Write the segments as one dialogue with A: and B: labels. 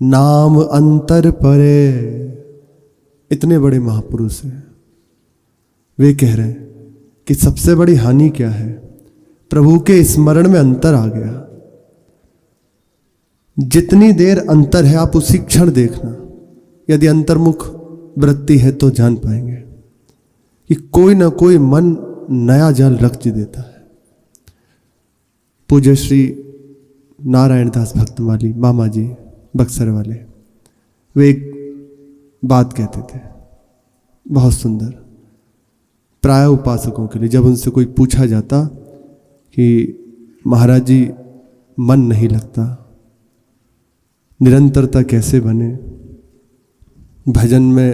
A: नाम अंतर परे। इतने बड़े महापुरुष हैं, वे कह रहे हैं कि सबसे बड़ी हानि क्या है, प्रभु के स्मरण में अंतर आ गया। जितनी देर अंतर है आप उसी क्षण देखना, यदि अंतर्मुख वृत्ति है तो जान पाएंगे कि कोई ना कोई मन नया जाल रच देता है। पूज्य श्री नारायण दास भक्तमाली मामा जी बक्सर वाले, वे एक बात कहते थे बहुत सुंदर, प्राय उपासकों के लिए। जब उनसे कोई पूछा जाता कि महाराज जी मन नहीं लगता, निरंतरता कैसे बने, भजन में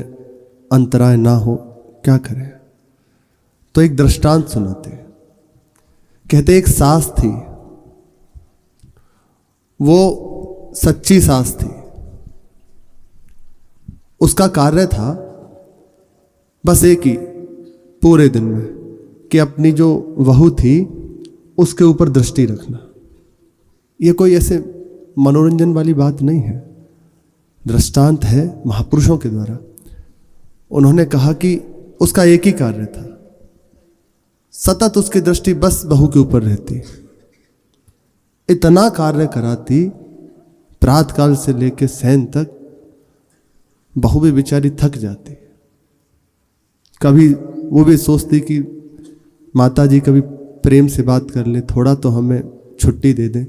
A: अंतराय ना हो, क्या करें, तो एक दृष्टांत सुनाते। कहते एक सास थी, वो सच्ची सास थी। उसका कार्य था बस एक ही पूरे दिन में कि अपनी जो वहू थी उसके ऊपर दृष्टि रखना। ये कोई ऐसे मनोरंजन वाली बात नहीं है, दृष्टांत है महापुरुषों के द्वारा। उन्होंने कहा कि उसका एक ही कार्य था, सतत उसकी दृष्टि बस बहू के ऊपर रहती। इतना कार्य कराती, प्रातःकाल से लेकर शयन तक, बहू भी बेचारी थक जाती। कभी वो भी सोचती कि माता जी कभी प्रेम से बात कर ले, थोड़ा तो हमें छुट्टी दे दें,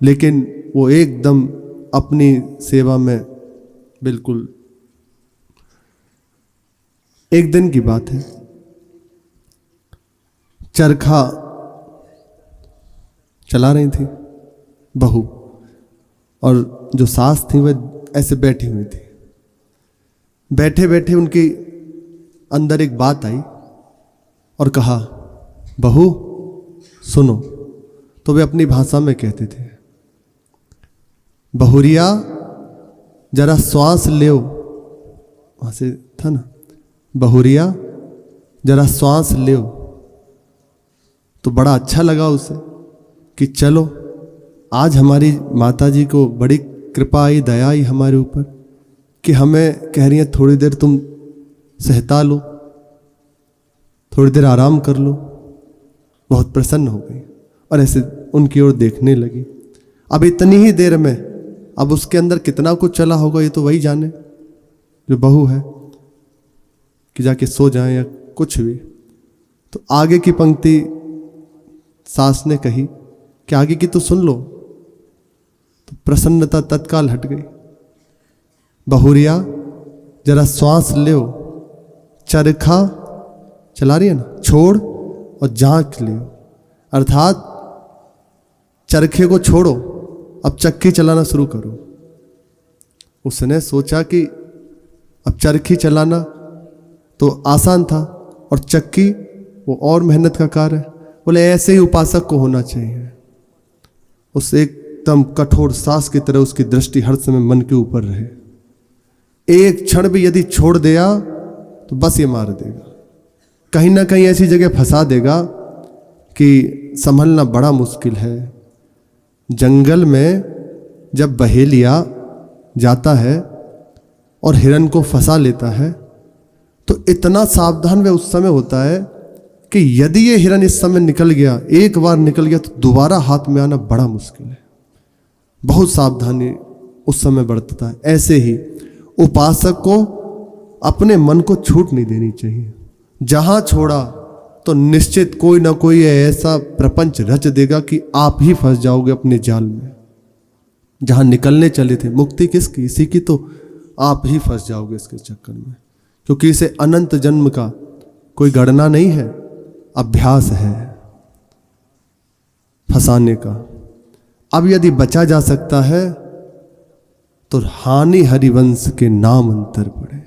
A: लेकिन वो एकदम अपनी सेवा में बिल्कुल। एक दिन की बात है, चरखा चला रही थी बहू, और जो सास थी वह ऐसे बैठी हुई थी। बैठे बैठे उनकी अंदर एक बात आई और कहा, बहू सुनो। तो वे अपनी भाषा में कहते थे, बहुरिया जरा श्वास ले। वहां से था ना, बहुरिया जरा श्वास ले। तो बड़ा अच्छा लगा उसे कि चलो आज हमारी माता जी को बड़ी कृपा आई, दया आई हमारे ऊपर कि हमें कह रही है थोड़ी देर तुम सहता लो, थोड़ी देर आराम कर लो। बहुत प्रसन्न हो गई और ऐसे उनकी ओर देखने लगी। अब इतनी ही देर में अब उसके अंदर कितना कुछ चला होगा ये तो वही जाने, जो बहू है, कि जाके सो जाए या कुछ भी। तो आगे की पंक्ति सास ने कही कि आगे की तो सुन लो। तो प्रसन्नता तत्काल हट गई। बहुरिया जरा श्वास ले, चरखा चला रही है ना, छोड़ और झांक लियो। अर्थात चरखे को छोड़ो, अब चक्की चलाना शुरू करो। उसने सोचा कि अब चरखी चलाना तो आसान था और चक्की वो और मेहनत का कार्य है। बोले ऐसे ही उपासक को होना चाहिए। उस एकदम कठोर सास की तरह उसकी दृष्टि हर समय मन के ऊपर रहे। एक क्षण भी यदि छोड़ दिया तो बस ये मार देगा, कहीं ना कहीं ऐसी जगह फंसा देगा कि संभलना बड़ा मुश्किल है। जंगल में जब बहेलिया जाता है और हिरन को फंसा लेता है तो इतना सावधान वह उस समय होता है कि यदि ये हिरन इस समय निकल गया, एक बार निकल गया, तो दोबारा हाथ में आना बड़ा मुश्किल है। बहुत सावधानी उस समय बरतता है। ऐसे ही उपासक को अपने मन को छूट नहीं देनी चाहिए। जहां छोड़ा तो निश्चित कोई ना कोई ऐसा प्रपंच रच देगा कि आप ही फंस जाओगे अपने जाल में। जहां निकलने चले थे, मुक्ति किसकी, इसी की, तो आप ही फंस जाओगे इसके चक्कर में, क्योंकि इसे अनंत जन्म का कोई गणना नहीं है, अभ्यास है फंसाने का। अब यदि बचा जा सकता है तो हानि हरिवंश के नाम अंतर पड़े,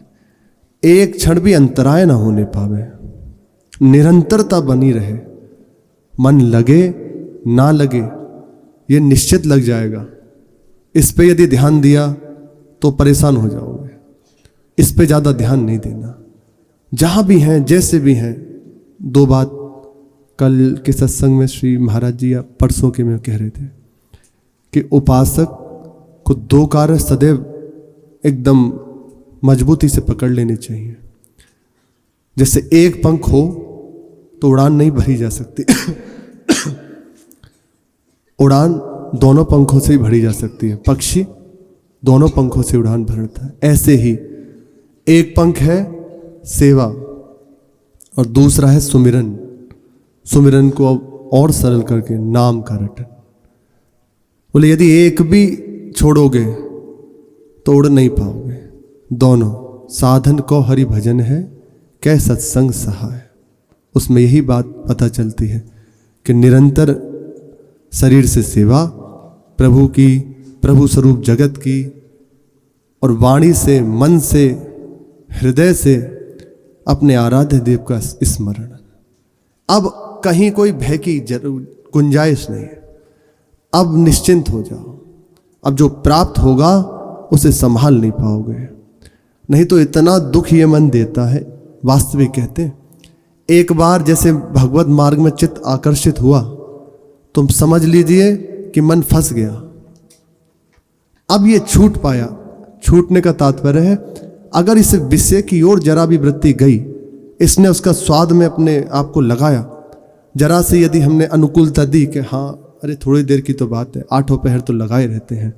A: एक क्षण भी अंतराय ना होने पावे, निरंतरता बनी रहे। मन लगे ना लगे ये निश्चित लग जाएगा। इस पे यदि ध्यान दिया तो परेशान हो जाओगे, इस पे ज़्यादा ध्यान नहीं देना। जहाँ भी हैं, जैसे भी हैं। दो बात कल के सत्संग में श्री महाराज जी या परसों के में कह रहे थे कि उपासक को दो कार्य सदैव एकदम मजबूती से पकड़ लेने चाहिए। जैसे एक पंख हो तो उड़ान नहीं भरी जा सकती उड़ान दोनों पंखों से ही भरी जा सकती है। पक्षी दोनों पंखों से उड़ान भरता है। ऐसे ही एक पंख है सेवा और दूसरा है सुमिरन। सुमिरन को और सरल करके नाम का रटन। बोले यदि एक भी छोड़ोगे तो उड़ नहीं पाओगे। दोनों साधन को हरि भजन है, कै सत्संग सहाय। उसमें यही बात पता चलती है कि निरंतर शरीर से सेवा प्रभु की, प्रभु स्वरूप जगत की, और वाणी से, मन से, हृदय से अपने आराध्य देव का स्मरण। अब कहीं कोई भय की गुंजाइश नहीं है। अब निश्चिंत हो जाओ। अब जो प्राप्त होगा उसे संभाल नहीं पाओगे। नहीं तो इतना दुख ये मन देता है। वास्तविक कहते हैं, एक बार जैसे भगवत मार्ग में चित्त आकर्षित हुआ, तुम समझ लीजिए कि मन फंस गया। अब ये छूट पाया। छूटने का तात्पर्य है, अगर इस विषय की ओर जरा भी वृत्ति गई, इसने उसका स्वाद में अपने आप को लगाया, जरा से यदि हमने अनुकूलता दी कि हाँ अरे थोड़ी देर की तो बात है, आठों पहर तो लगाए रहते हैं,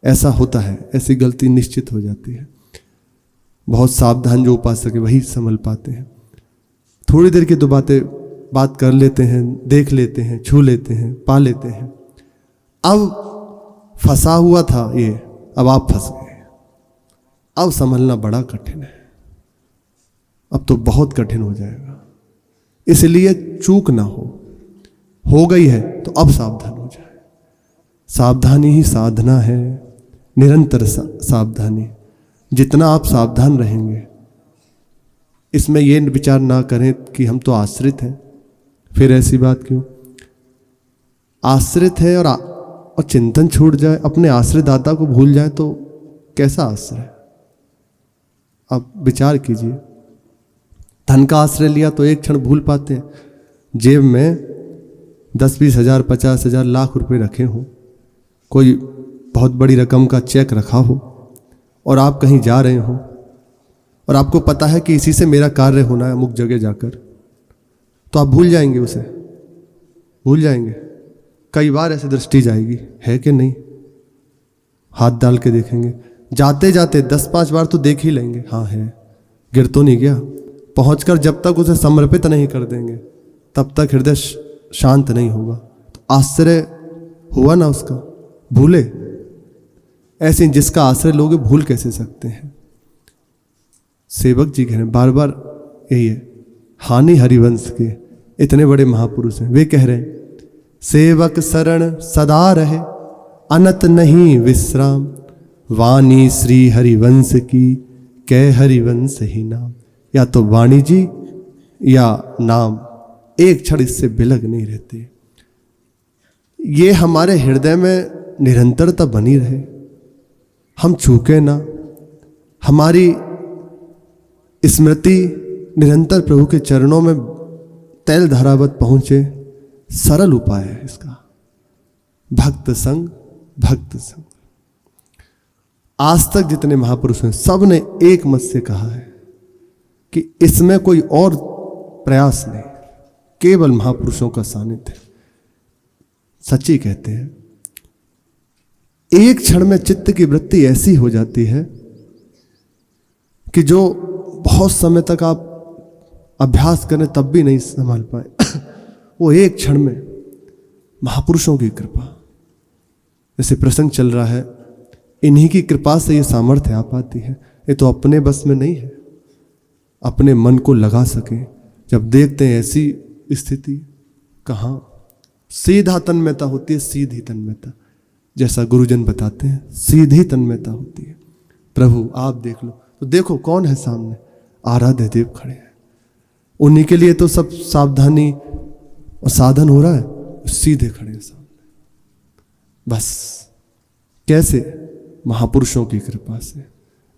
A: ऐसा होता है। ऐसी गलती निश्चित हो जाती है। बहुत सावधान जो उपासक है वही संभल पाते हैं। थोड़ी देर की तो बात कर लेते हैं, देख लेते हैं, छू लेते हैं, पा लेते हैं। अब फंसा हुआ था ये, अब आप फंस गए। अब संभलना बड़ा कठिन है। अब तो बहुत कठिन हो जाएगा। इसलिए चूक ना हो गई है तो अब सावधान हो जाए। सावधानी ही साधना है, निरंतर सावधानी। जितना आप सावधान रहेंगे, इसमें ये विचार ना करें कि हम तो आश्रित हैं। फिर ऐसी बात क्यों? आश्रित है और चिंतन छूट जाए, अपने आश्रित दाता को भूल जाए तो कैसा आश्रय? आप विचार कीजिए। धन का आश्रय लिया तो एक क्षण भूल पाते हैं। जेब में 10-20 हज़ार, 50 हज़ार, लाख रुपए रखे हों, कोई बहुत बड़ी रकम का चेक रखा हो, और आप कहीं जा रहे हो और आपको पता है कि इसी से मेरा कार्य होना है अमुक जगह जाकर, तो आप भूल जाएंगे, उसे भूल जाएंगे। कई बार ऐसी दृष्टि जाएगी, है कि नहीं? हाथ डाल के देखेंगे। जाते जाते 10-5 बार तो देख ही लेंगे, हाँ है, गिर तो नहीं गया। पहुंचकर जब तक उसे समर्पित नहीं कर देंगे तब तक हृदय शांत नहीं होगा। तो आश्रय हुआ ना उसका, भूले। ऐसे जिसका आश्रय लोगे भूल कैसे सकते हैं? सेवक जी कह रहे हैं बार बार यही है। हानि हरिवंश के इतने बड़े महापुरुष हैं, वे कह रहे हैं, सेवक शरण सदा रहे, अनत नहीं विश्राम, वाणी श्री हरिवंश की, कै हरिवंश ही नाम। या तो वाणी जी या नाम, एक क्षण इससे बिलग नहीं रहते। ये हमारे हृदय में निरंतरता बनी रहे, हम चूके ना, हमारी स्मृति निरंतर प्रभु के चरणों में तैल धारावत पहुंचे। सरल उपाय है इसका, भक्त संग, भक्त संग। आज तक जितने महापुरुष हैं सब ने एक मत से कहा है कि इसमें कोई और प्रयास नहीं, केवल महापुरुषों का सानिध्य। सच्ची कहते हैं, एक क्षण में चित्त की वृत्ति ऐसी हो जाती है कि जो बहुत समय तक आप अभ्यास करें तब भी नहीं संभाल पाए। वो एक क्षण में महापुरुषों की कृपा, जैसे प्रसंग चल रहा है, इन्हीं की कृपा से ये सामर्थ्य आ पाती है। ये तो अपने बस में नहीं है, अपने मन को लगा सके। जब देखते हैं ऐसी स्थिति, कहाँ सीधा तन्मयता होती है, सीधी तन्मयता, जैसा गुरुजन बताते हैं, सीधी तन्मयता होती है। प्रभु आप देख लो, तो देखो कौन है सामने, आराध्य देव खड़े हैं। उन्हीं के लिए तो सब सावधानी और साधन हो रहा है, सीधे खड़े हैं सामने। बस कैसे? महापुरुषों की कृपा से।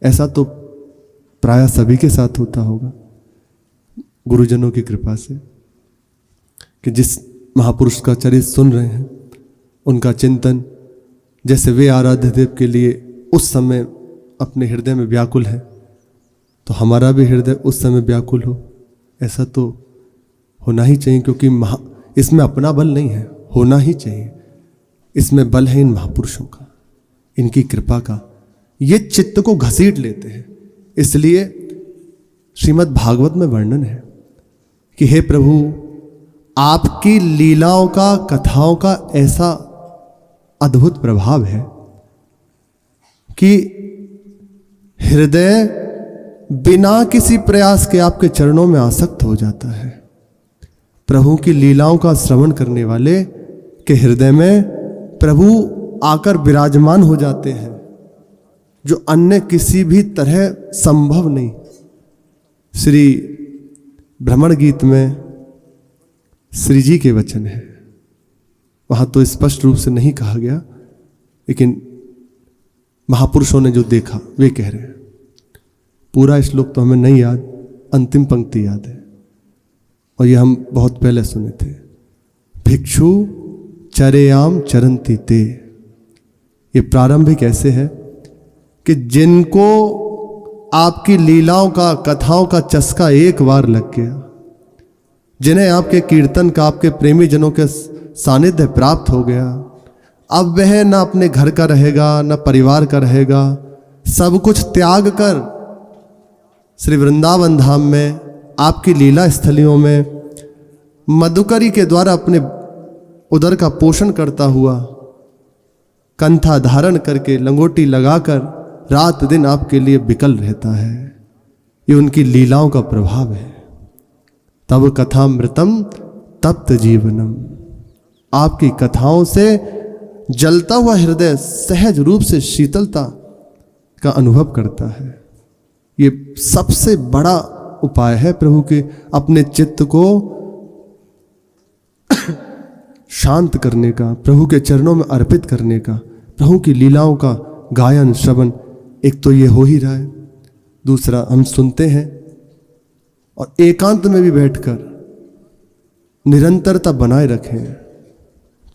A: ऐसा तो प्राय सभी के साथ होता होगा, गुरुजनों की कृपा से, कि जिस महापुरुष का चरित्र सुन रहे हैं, उनका चिंतन जैसे वे आराध्य देव के लिए उस समय अपने हृदय में व्याकुल है, तो हमारा भी हृदय उस समय व्याकुल हो, ऐसा तो होना ही चाहिए। क्योंकि इसमें अपना बल नहीं है, होना ही चाहिए। इसमें बल है इन महापुरुषों का, इनकी कृपा का। ये चित्त को घसीट लेते हैं। इसलिए श्रीमद् भागवत में वर्णन है कि हे प्रभु, आपकी लीलाओं का, कथाओं का ऐसा अद्भुत प्रभाव है कि हृदय बिना किसी प्रयास के आपके चरणों में आसक्त हो जाता है। प्रभु की लीलाओं का श्रवण करने वाले के हृदय में प्रभु आकर विराजमान हो जाते हैं, जो अन्य किसी भी तरह संभव नहीं। श्री भ्रमण गीत में श्री जी के वचन है, वहां तो स्पष्ट रूप से नहीं कहा गया, लेकिन महापुरुषों ने जो देखा वे कह रहे हैं। पूरा श्लोक तो हमें नहीं याद, अंतिम पंक्ति याद है, और ये हम बहुत पहले सुने थे। भिक्षु चरेयाम चरंती ते। ये प्रारंभिक ऐसे है कि जिनको आपकी लीलाओं का, कथाओं का चस्का एक बार लग गया, जिन्हें आपके कीर्तन का, आपके प्रेमी जनों के सानिध्य प्राप्त हो गया, अब वह न अपने घर का रहेगा, न परिवार का रहेगा, सब कुछ त्याग कर श्री वृंदावन धाम में, आपकी लीला स्थलियों में मधुकरी के द्वारा अपने उदर का पोषण करता हुआ, कंथा धारण करके, लंगोटी लगाकर रात दिन आपके लिए विकल रहता है। ये उनकी लीलाओं का प्रभाव है। तब कथामृतम तप्त जीवनम। आपकी कथाओं से जलता हुआ हृदय सहज रूप से शीतलता का अनुभव करता है। ये सबसे बड़ा उपाय है प्रभु के अपने चित्त को शांत करने का, प्रभु के चरणों में अर्पित करने का, प्रभु की लीलाओं का गायन श्रवण। एक तो ये हो ही रहा है, दूसरा हम सुनते हैं और एकांत में भी बैठकर निरंतरता बनाए रखें,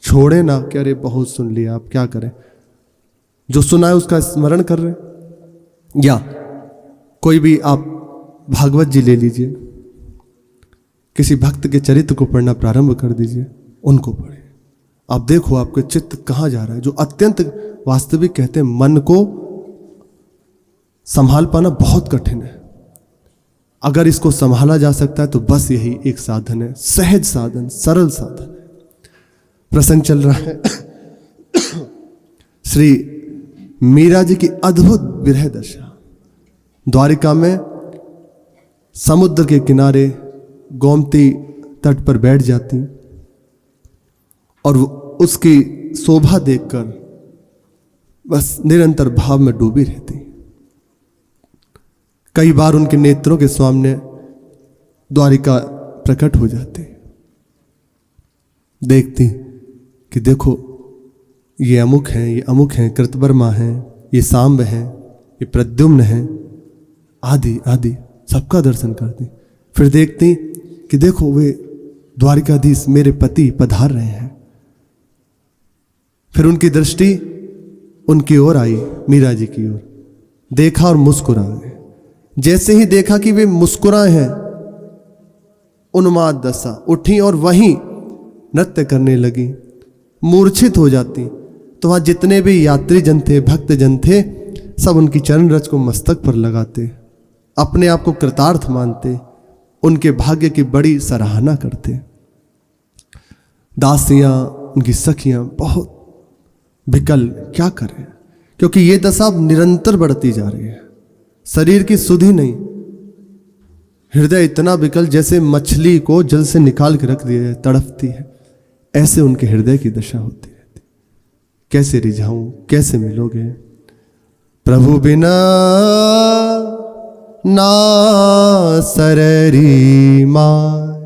A: छोड़े ना कि अरे बहुत सुन लिया, आप क्या करें, जो सुना है उसका स्मरण कर रहे हैं। या कोई भी आप भागवत जी ले लीजिए, किसी भक्त के चरित्र को पढ़ना प्रारंभ कर दीजिए, उनको पढ़े, आप देखो आपके चित्त कहाँ जा रहा है। जो अत्यंत वास्तविक कहते हैं, मन को संभाल पाना बहुत कठिन है। अगर इसको संभाला जा सकता है तो बस यही एक साधन है, सहज साधन, सरल साधन है। प्रसंग चल रहा है श्री मीरा जी की अद्भुत विरह दशा। द्वारिका में समुद्र के किनारे गोमती तट पर बैठ जाती और उसकी शोभा देखकर बस निरंतर भाव में डूबी रहती। कई बार उनके नेत्रों के सामने द्वारिका प्रकट हो जाती, देखती कि देखो ये अमुक हैं, ये अमुक हैं, कृतवर्मा हैं, ये सांब हैं, ये प्रद्युम्न हैं, आदि आदि सबका दर्शन करती। फिर देखती कि देखो वे द्वारिकाधीश मेरे पति पधार रहे हैं। फिर उनकी दृष्टि उनकी ओर आई, मीरा जी की ओर, देखा और मुस्कुरा गए। जैसे ही देखा कि वे मुस्कुराए हैं, उन्माद दशा उठी और वहीं नृत्य करने लगी, मूर्छित हो जाती। तो वहां जितने भी यात्री जन थे, भक्त जन थे, सब उनकी चरण रज को मस्तक पर लगाते, अपने आप को कृतार्थ मानते, उनके भाग्य की बड़ी सराहना करते। दासियां, उनकी सखियां बहुत विकल, क्या करें, क्योंकि ये दशा अब निरंतर बढ़ती जा रही है। शरीर की सुधि नहीं, हृदय इतना विकल जैसे मछली को जल से निकाल के रख दिया जाए, तड़पती है, ऐसे उनके हृदय की दशा होती रहती। कैसे रिझाऊं, कैसे मिलोगे प्रभु बिना ना सररी माय,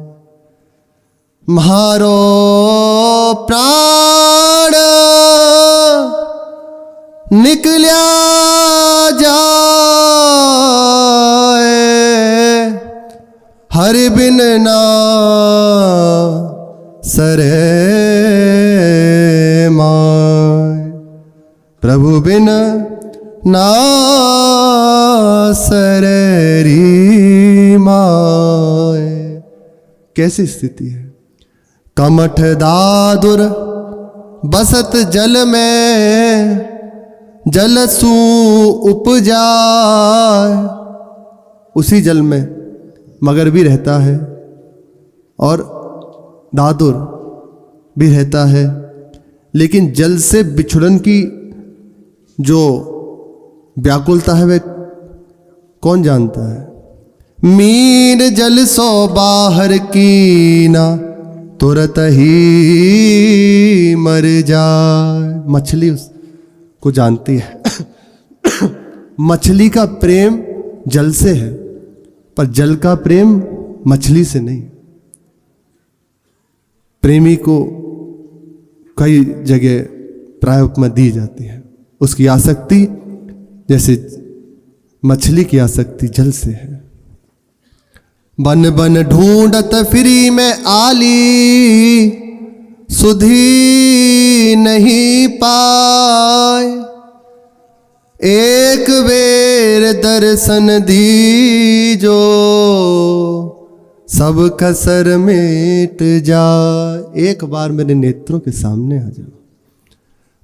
A: म्हारो प्राण निकल्या जाए, हरि बिन ना सरे माय। प्रभु बिन नासरी माय। कैसी स्थिति है। कमठ दादुर बसत जल में, जलसू उपजाय। उसी जल में मगर भी रहता है और दादुर भी रहता है, लेकिन जल से बिछुड़न की जो व्याकुलता है वह कौन जानता है। मीन जल सो बाहर की ना, तुरत ही मर जाए। मछली उसको जानती है। मछली का प्रेम जल से है, पर जल का प्रेम मछली से नहीं। प्रेमी को कई जगह प्राय उपमा दी जाती है। उसकी आसक्ति जैसे मछली की आसक्ति जल से है। बन बन ढूंढत फिरी में आली, सुधी नहीं पाए। एक बेर दर्शन दीजो, सब कसर मिट जाए। एक बार मेरे नेत्रों के सामने आ जाओ।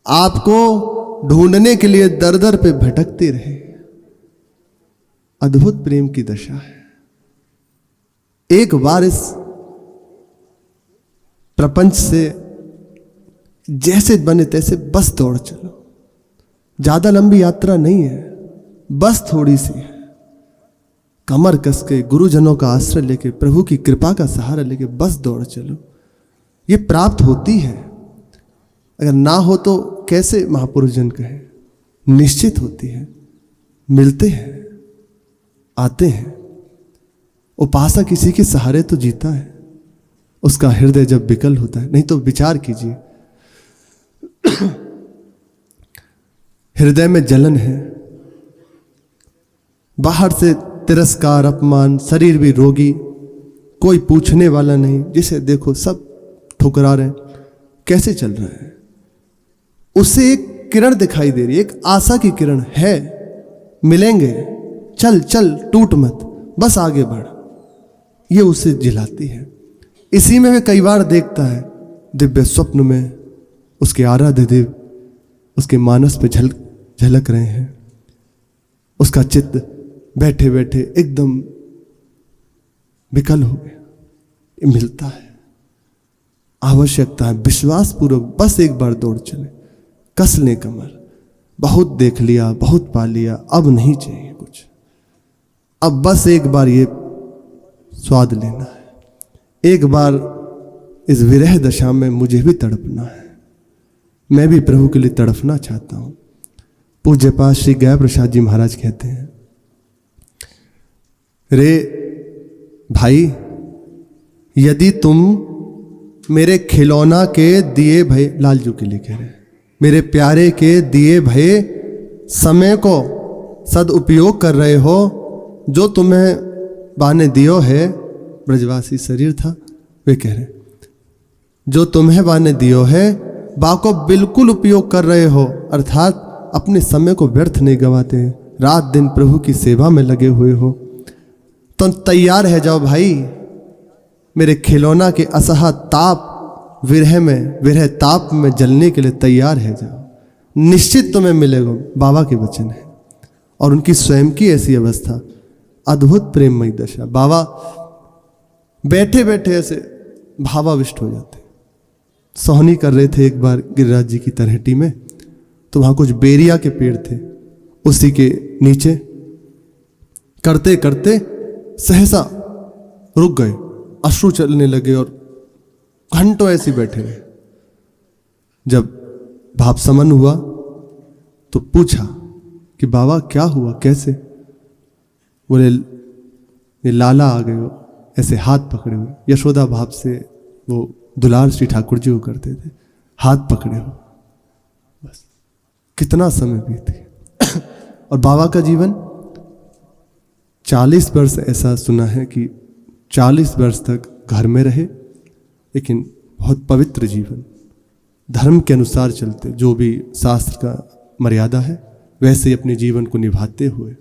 A: आपको ढूंढने के लिए दर दर पे भटकते रहे। अद्भुत प्रेम की दशा है। एक बार इस प्रपंच से जैसे बने तैसे बस दौड़ चलो। ज्यादा लंबी यात्रा नहीं है, बस थोड़ी सी है। कमर कस के गुरुजनों का आश्रय लेके, प्रभु की कृपा का सहारा लेके बस दौड़ चलो। ये प्राप्त होती है। अगर ना हो तो कैसे महापुरुष जन कहे, निश्चित होती है। मिलते हैं, आते हैं। उपासक किसी के सहारे तो जीता है, उसका हृदय जब विकल होता है। नहीं तो विचार कीजिए, हृदय में जलन है, बाहर से तिरस्कार, अपमान, शरीर भी रोगी, कोई पूछने वाला नहीं, जिसे देखो सब ठुकरा रहे हैं। कैसे चल रहा है। उसे एक किरण दिखाई दे रही है, एक आशा की किरण है। मिलेंगे, चल चल, टूट मत, बस आगे बढ़। ये उसे जिलाती है। इसी में वे कई बार देखता है दिव्य स्वप्न में उसके आराध्य देव उसके मानस पे झलक रहे हैं। उसका चित्त बैठे बैठे एकदम विकल हो गया। ये मिलता है, आवश्यकता है। विश्वास पूर्वक बस एक बार दौड़ चले, कस ले कमर। बहुत देख लिया, बहुत पा लिया, अब नहीं चाहिए कुछ। अब बस एक बार ये स्वाद लेना है। एक बार इस विरह दशा में मुझे भी तड़पना है। मैं भी प्रभु के लिए तड़पना चाहता हूं। पूज्य पास श्री गया प्रसाद जी महाराज कहते हैं, रे भाई, यदि तुम मेरे खिलौना के दिए भय, लालजू के लिए कह रहे हैं, मेरे प्यारे के दिए भय समय को सदुपयोग कर रहे हो, जो तुम्हें बाने दियो है, ब्रजवासी शरीर था, वे कह रहे जो तुम्हें बाने दियो है, बा को बिल्कुल उपयोग कर रहे हो, अर्थात अपने समय को व्यर्थ नहीं गवाते, रात दिन प्रभु की सेवा में लगे हुए हो। तो तैयार है जाओ भाई, मेरे खिलौना के असह ताप विरह ताप में जलने के लिए तैयार है जाओ। निश्चित तुम्हें मिलेगा। बाबा के वचन है और उनकी स्वयं की ऐसी अवस्था, अद्भुत प्रेममयी दशा। बाबा बैठे बैठे ऐसे भावाविष्ट हो जाते। सोहनी कर रहे थे एक बार गिरिराज जी की तरहेटी में, तो वहां कुछ बेरिया के पेड़ थे, उसी के नीचे करते करते सहसा रुक गए, अश्रु चलने लगे और घंटों ऐसे बैठे रहे। जब भाव समन हुआ तो पूछा कि बाबा क्या हुआ, कैसे? बोले ये लाला आ गए हो, ऐसे हाथ पकड़े हुए। यशोदा भाव से वो दुलार श्री ठाकुर जी को करते थे, हाथ पकड़े हो। बस कितना समय बीत गया। और बाबा का जीवन 40 वर्ष, ऐसा सुना है कि 40 वर्ष तक घर में रहे, लेकिन बहुत पवित्र जीवन, धर्म के अनुसार चलते, जो भी शास्त्र का मर्यादा है, वैसे ही अपने जीवन को निभाते हुए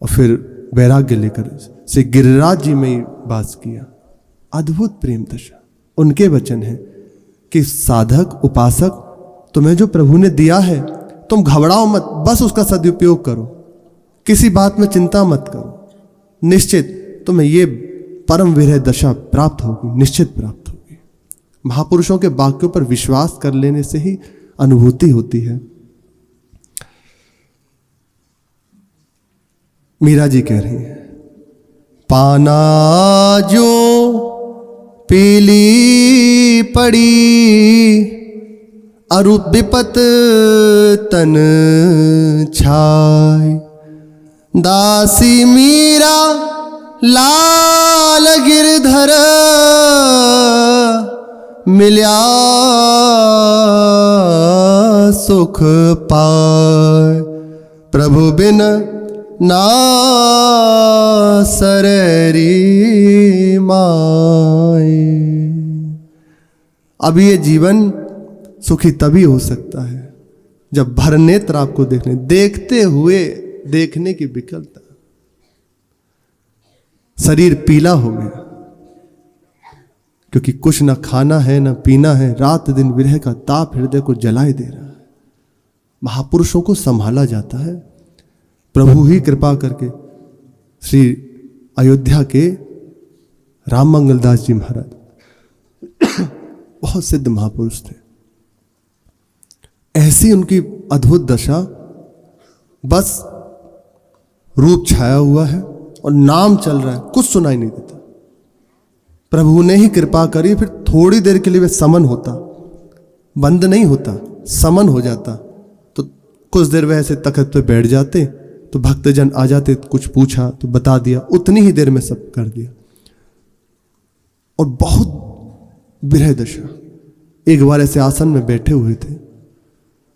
A: और फिर वैराग्य लेकर से गिरिराज जी में ही वास किया। अद्भुत प्रेम दशा। उनके वचन है कि साधक उपासक, तुम्हें जो प्रभु ने दिया है तुम घबराओ मत, बस उसका सदुपयोग करो, किसी बात में चिंता मत करो, निश्चित तुम्हें ये परम विरह दशा प्राप्त होगी, निश्चित प्राप्त होगी। महापुरुषों के वाक्यों पर विश्वास कर लेने से ही अनुभूति होती है। मीरा जी कह रही है, पाना जो पीली पड़ी अरूप विपत तन छाय, दासी मीरा लाल गिरधर मिल्या सुख पाय, प्रभु बिन ना सररी माय। अब ये जीवन सुखी तभी हो सकता है जब भर नेत्र आपको देखते हुए देखने की विकलता। शरीर पीला हो गया क्योंकि कुछ ना खाना है ना पीना है, रात दिन विरह का ताप हृदय को जलाए दे रहा है। महापुरुषों को संभाला जाता है, प्रभु ही कृपा करके। श्री अयोध्या के राम मंगलदास जी महाराज बहुत सिद्ध महापुरुष थे। ऐसी उनकी अद्भुत दशा, बस रूप छाया हुआ है और नाम चल रहा है, कुछ सुनाई नहीं देता। प्रभु ने ही कृपा करी, फिर थोड़ी देर के लिए वे समन होता, बंद नहीं होता, समन हो जाता। तो कुछ देर वह ऐसे तख्त पे बैठ जाते, तो भक्तजन आ जाते, कुछ पूछा तो बता दिया, उतनी ही देर में सब कर दिया। और बहुत विरह दशा। एक बार ऐसे आसन में बैठे हुए थे,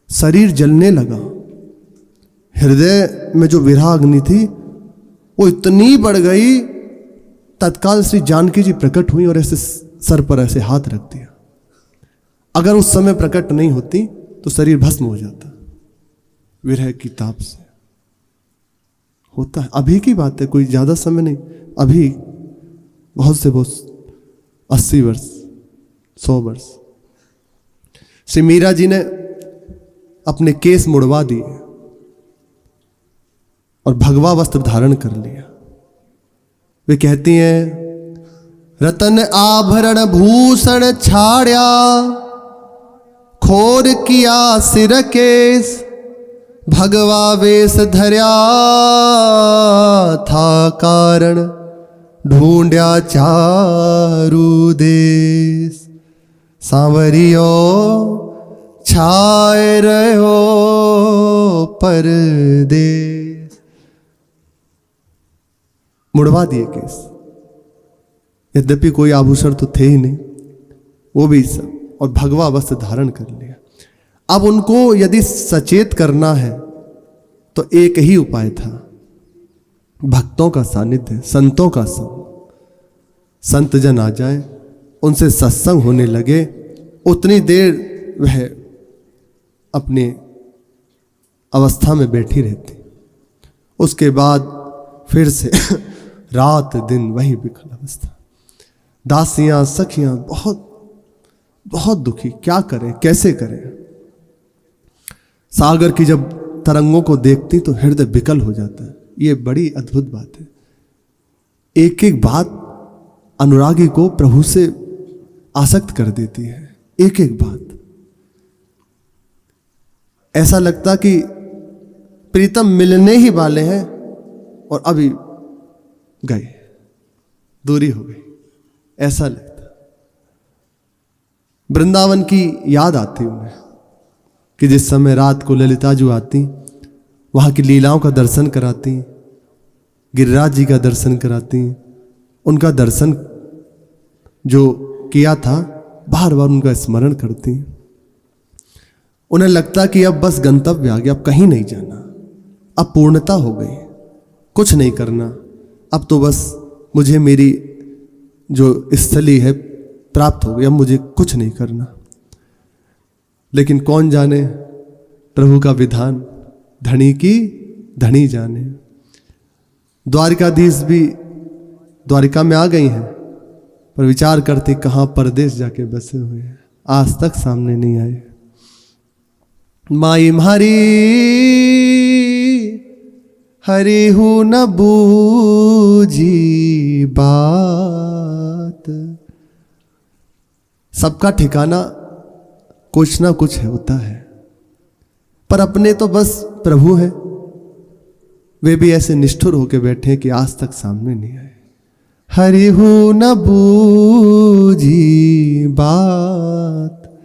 A: शरीर जलने लगा, हृदय में जो विरह अग्नि थी वो इतनी बढ़ गई, तत्काल श्री जानकी जी प्रकट हुई और ऐसे सर पर ऐसे हाथ रख दिया। अगर उस समय प्रकट नहीं होती तो शरीर भस्म हो जाता, विरह की ताप से। होता है, अभी की बात है, कोई ज्यादा समय नहीं, अभी बहुत से बहुत 80 वर्ष 100 वर्ष। श्री मीरा जी ने अपने केस मुड़वा दिए और भगवा वस्त्र धारण कर लिया। वे कहती हैं, रतन आभरण भूषण छाड़या, खोर किया सिर केस, भगवा वेश धर्या था कारण, ढूंढ्या चारु देश, सांवरियो छाए रहो परदेश। मुड़वा दिए केस, यद्यपि कोई आभूषण तो थे ही नहीं, वो भी सब, और भगवा वस्त्र धारण कर लिया। अब उनको यदि सचेत करना है तो एक ही उपाय था, भक्तों का सानिध्य, संतों का संग। संत जन आ जाए, उनसे सत्संग होने लगे, उतनी देर वह अपनी अवस्था में बैठी रहती। उसके बाद फिर से रात दिन वही विकल अवस्था। दासियां सखियां बहुत बहुत दुखी, क्या करें कैसे करें। सागर की जब तरंगों को देखती तो हृदय विकल हो जाता है। ये बड़ी अद्भुत बात है। एक एक बात अनुरागी को प्रभु से आसक्त कर देती है, एक एक बात। ऐसा लगता कि प्रीतम मिलने ही वाले हैं और अभी गए, दूरी हो गई, ऐसा लगता। वृंदावन की याद आती उन्हें कि जिस समय रात को ललिता जो आती, वहां की लीलाओं का दर्शन कराती, गिरिराज जी का दर्शन कराती, उनका दर्शन जो किया था बार बार उनका स्मरण करती। उन्हें लगता कि अब बस गंतव्य आ गया, अब कहीं नहीं जाना, अब पूर्णता हो गई, कुछ नहीं करना, अब तो बस मुझे मेरी जो स्थली है प्राप्त हो गई, अब मुझे कुछ नहीं करना। लेकिन कौन जाने प्रभु का विधान धनी की धनी जाने। द्वारिकाधीश भी द्वारिका में आ गई हैं, पर विचार करते कहाँ परदेश जाके बसे हुए हैं, आज तक सामने नहीं आए। माई म्हारी हरि हूँ न बूझी बात। सबका ठिकाना कुछ ना कुछ होता है, पर अपने तो बस प्रभु हैं। वे भी ऐसे निष्ठुर होके बैठे हैं कि आज तक सामने नहीं आए। हरि हूँ न बूझी बात,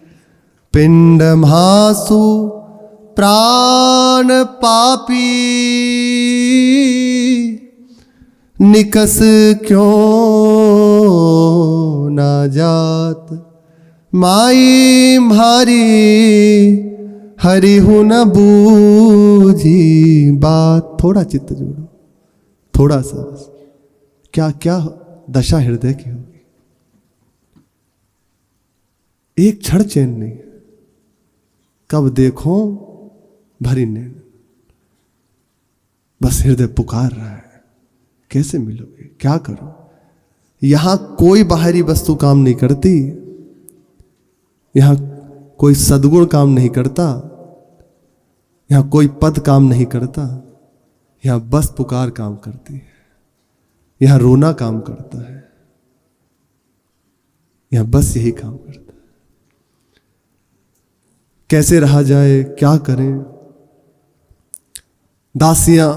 A: पिंड मासु प्राण पापी, निकस क्यों ना जात। माई म्हारी हरि हूँ न बूझी बात। थोड़ा चित्त जोड़ो, थोड़ा सा, क्या क्या दशा हृदय की होगी। एक क्षण चैन नहीं, कब देखो भरी नैन। बस हृदय पुकार रहा है, कैसे मिलोगे, क्या करो। यहां कोई बाहरी वस्तु काम नहीं करती, यहां कोई सद्गुण काम नहीं करता, यहां कोई पद काम नहीं करता, यहां बस पुकार काम करती है, यहां रोना काम करता है, यहां बस यही काम करता है। कैसे रहा जाए, क्या करें। दासियां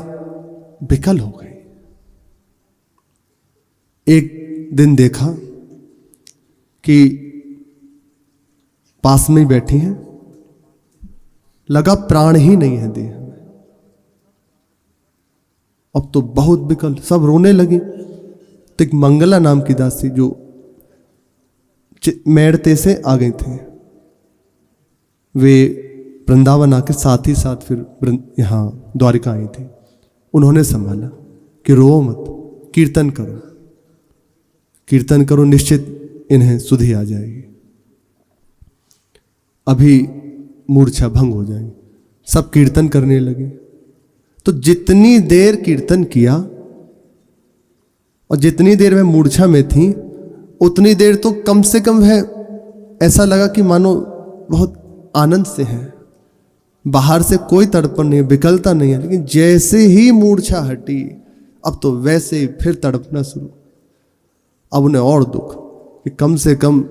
A: विकल हो गई। एक दिन देखा कि पास में बैठी हैं, लगा प्राण ही नहीं है देह में। अब तो बहुत विकल, सब रोने लगी। तो एक मंगला नाम की दासी जो मेड़ते से आ गई थी, वे वृंदावन आके साथ ही साथ फिर यहाँ द्वारिका आई थी। उन्होंने संभाला कि रो मत, कीर्तन करो, कीर्तन करो, निश्चित इन्हें सुधि आ जाएगी, अभी मूर्छा भंग हो जाएगी। सब कीर्तन करने लगे। तो जितनी देर कीर्तन किया और जितनी देर वह मूर्छा में थी, उतनी देर तो कम से कम है, ऐसा लगा कि मानो बहुत आनंद से है, बाहर से कोई तड़पन नहीं है, विकलता नहीं है। लेकिन जैसे ही मूर्छा हटी, अब तो वैसे ही फिर तड़पना शुरू। अब उन्हें और दुख कि कम से कम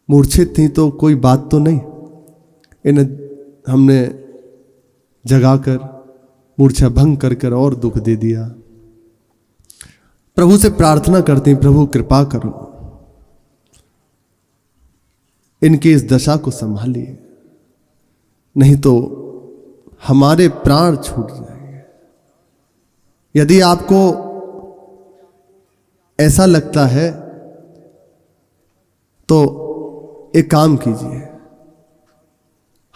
A: मूर्छित थी तो कोई बात तो नहीं, इन्हें हमने जगाकर मूर्छा भंग कर कर और दुख दे दिया। प्रभु से प्रार्थना करते हैं, प्रभु कृपा करो, इनकी इस दशा को संभालिए, नहीं तो हमारे प्राण छूट जाएंगे। यदि आपको ऐसा लगता है तो एक काम कीजिए,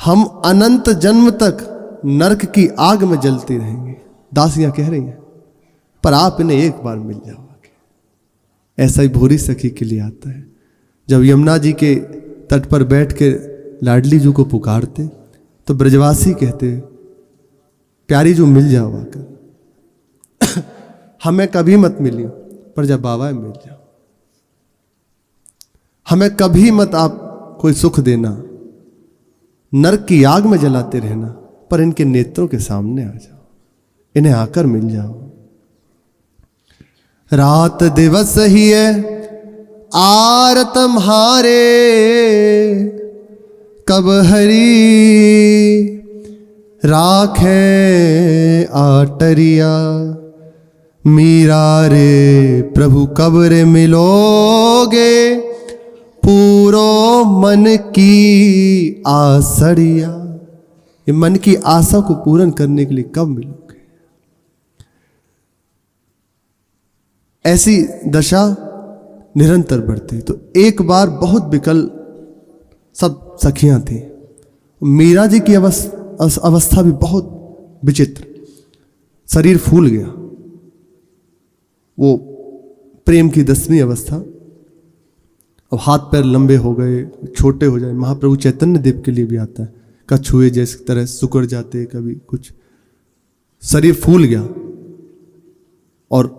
A: हम अनंत जन्म तक नरक की आग में जलते रहेंगे। दासियां कह रही हैं, पर आप इन्हें एक बार मिल जाओगे। ऐसा ही भूरी सखी के लिए आता है। जब यमुना जी के तट पर बैठ के लाडली जी को पुकारते तो ब्रजवासी कहते, प्यारी जो मिल जाओ आकर। हमें कभी मत मिलियो, पर जब बाबा मिल जाओ। हमें कभी मत आप कोई सुख देना, नरक की आग में जलाते रहना, पर इनके नेत्रों के सामने आ जाओ, इन्हें आकर मिल जाओ। रात दिवस ही है आर तुम्हारे, कब हरी राखे आटरिया। मीरा रे प्रभु कब रे मिलोगे, पूरो मन की आसड़िया। ये मन की आशा को पूर्ण करने के लिए कब मिलोगे। ऐसी दशा निरंतर बढ़ती। तो एक बार बहुत विकल सब सखियां थी। मीरा जी की अवस्था भी बहुत विचित्र, शरीर फूल गया, वो प्रेम की 10वीं अवस्था। अब हाथ पैर लंबे हो गए, छोटे हो जाए। महाप्रभु चैतन्य देव के लिए भी आता है, कछुए जैसी तरह सिकुड़ जाते, कभी कुछ, शरीर फूल गया और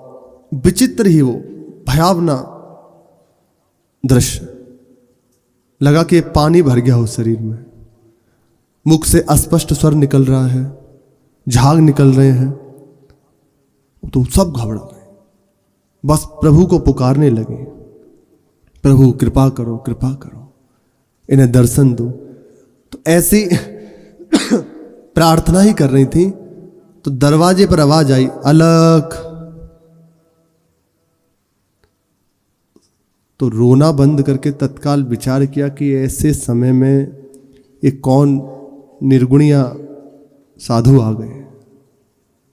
A: विचित्र ही वो भयावना दृश्य लगा कि पानी भर गया हो शरीर में। मुख से अस्पष्ट स्वर निकल रहा है, झाग निकल रहे हैं, तो सब घबरा गए, बस प्रभु को पुकारने लगे, प्रभु कृपा करो, कृपा करो, इन्हें दर्शन दो। तो ऐसी प्रार्थना ही कर रही थी तो दरवाजे पर आवाज आई, अलख। तो रोना बंद करके तत्काल विचार किया कि ऐसे समय में ये कौन निर्गुणिया साधु आ गए,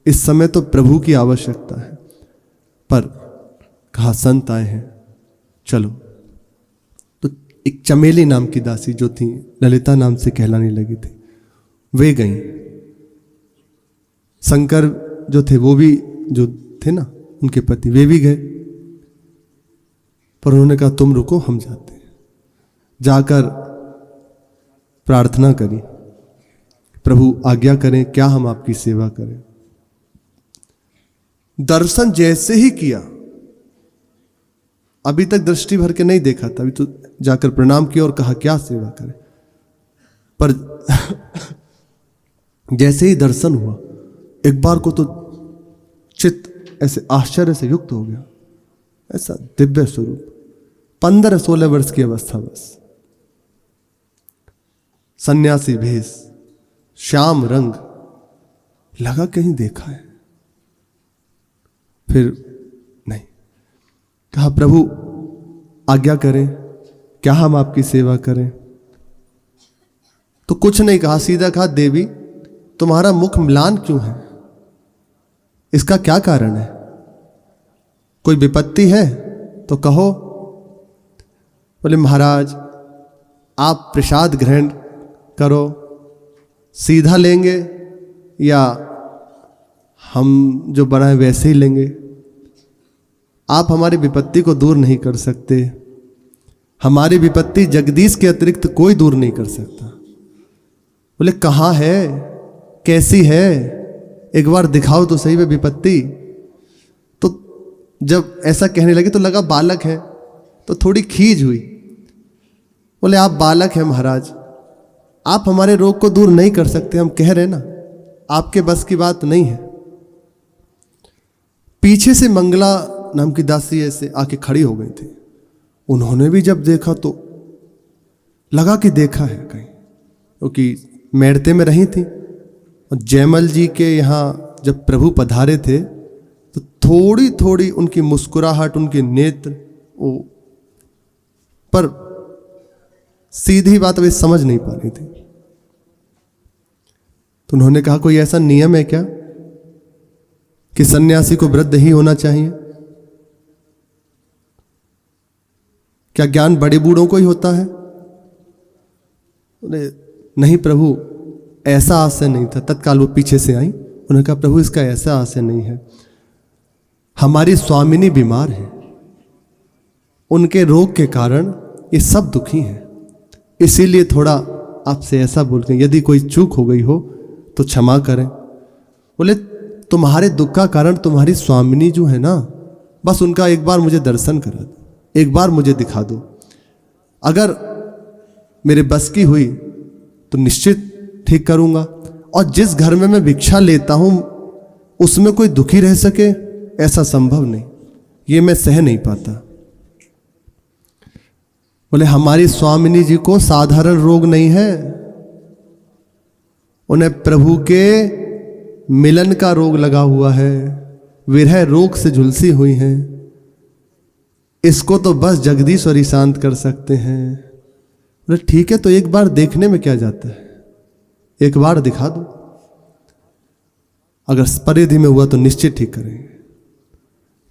A: इस समय तो प्रभु की आवश्यकता है। पर कहा संत आए हैं, चलो। तो एक चमेली नाम की दासी जो थी, ललिता नाम से कहलाने लगी थी, वे गईं। शंकर जो थे वो भी, जो थे ना उनके पति, वे भी गए। पर उन्होंने कहा तुम रुको, हम जाते हैं। जाकर प्रार्थना करी, प्रभु आज्ञा करें, क्या हम आपकी सेवा करें। दर्शन जैसे ही किया, अभी तक दृष्टि भर के नहीं देखा था, अभी तो जाकर प्रणाम किया और कहा क्या सेवा करें। पर जैसे ही दर्शन हुआ, एक बार को तो चित्त ऐसे आश्चर्य से युक्त हो गया। ऐसा दिव्य स्वरूप, 15-16 वर्ष की अवस्था, बस सन्यासी भेष, श्याम रंग, लगा कहीं देखा है। फिर नहीं, कहा प्रभु आज्ञा करें, क्या हम आपकी सेवा करें। तो कुछ नहीं कहा, सीधा कहा देवी तुम्हारा मुख म्लान क्यों है, इसका क्या कारण है, कोई विपत्ति है तो कहो। बोले महाराज आप प्रसाद ग्रहण करो, सीधा लेंगे या हम जो बनाए वैसे ही लेंगे, आप हमारी विपत्ति को दूर नहीं कर सकते, हमारी विपत्ति जगदीश के अतिरिक्त कोई दूर नहीं कर सकता। बोले कहाँ है, कैसी है, एक बार दिखाओ तो सही वे विपत्ति। तो जब ऐसा कहने लगे तो लगा बालक है, तो थोड़ी खीज हुई। बोले आप बालक हैं महाराज, आप हमारे रोग को दूर नहीं कर सकते, हम कह रहे ना आपके बस की बात नहीं है। पीछे से मंगला नाम की दासी ऐसे आके खड़ी हो गई थी। उन्होंने भी जब देखा तो लगा कि देखा है कहीं, क्योंकि मेड़ते में रही थी। और जयमल जी के यहाँ जब प्रभु पधारे थे तो थोड़ी थोड़ी उनकी मुस्कुराहट, उनके नेत्र, वो पर सीधी बात वे समझ नहीं पा रही थी। तो उन्होंने कहा कोई ऐसा नियम है क्या कि सन्यासी को वृद्ध ही होना चाहिए, क्या ज्ञान बड़े बूढ़ों को ही होता है। नहीं प्रभु ऐसा आशय नहीं था। तत्काल वो पीछे से आई, उन्होंने कहा प्रभु इसका ऐसा आशय नहीं है, हमारी स्वामिनी बीमार है, उनके रोग के कारण ये सब दुखी हैं, इसीलिए थोड़ा आपसे ऐसा बोल के, यदि कोई चूक हो गई हो तो क्षमा करें। बोले तुम्हारे दुख का कारण तुम्हारी स्वामिनी जो है ना, बस उनका एक बार मुझे दर्शन करा दो, एक बार मुझे दिखा दो, अगर मेरे बस की हुई तो निश्चित ठीक करूंगा। और जिस घर में मैं भिक्षा लेता हूं उसमें कोई दुखी रह सके ऐसा संभव नहीं, ये मैं सह नहीं पाता। बोले हमारी स्वामिनी जी को साधारण रोग नहीं है, उन्हें प्रभु के मिलन का रोग लगा हुआ है, विरह रोग से झुलसी हुई हैं, इसको तो बस जगदीश्वरी शांत कर सकते हैं। बोले ठीक है, तो एक बार देखने में क्या जाता है, एक बार दिखा दो, अगर परिधि में हुआ तो निश्चित ठीक करेंगे।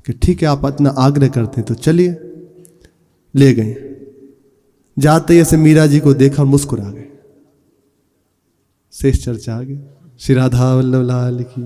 A: कि ठीक है आप इतना आग्रह करते हैं तो चलिए। ले गए, जाते ही ऐसे मीरा जी को देखा और मुस्कुरा गए। शेष चर्चा आगे। श्री राधा वल्लभ लाल की।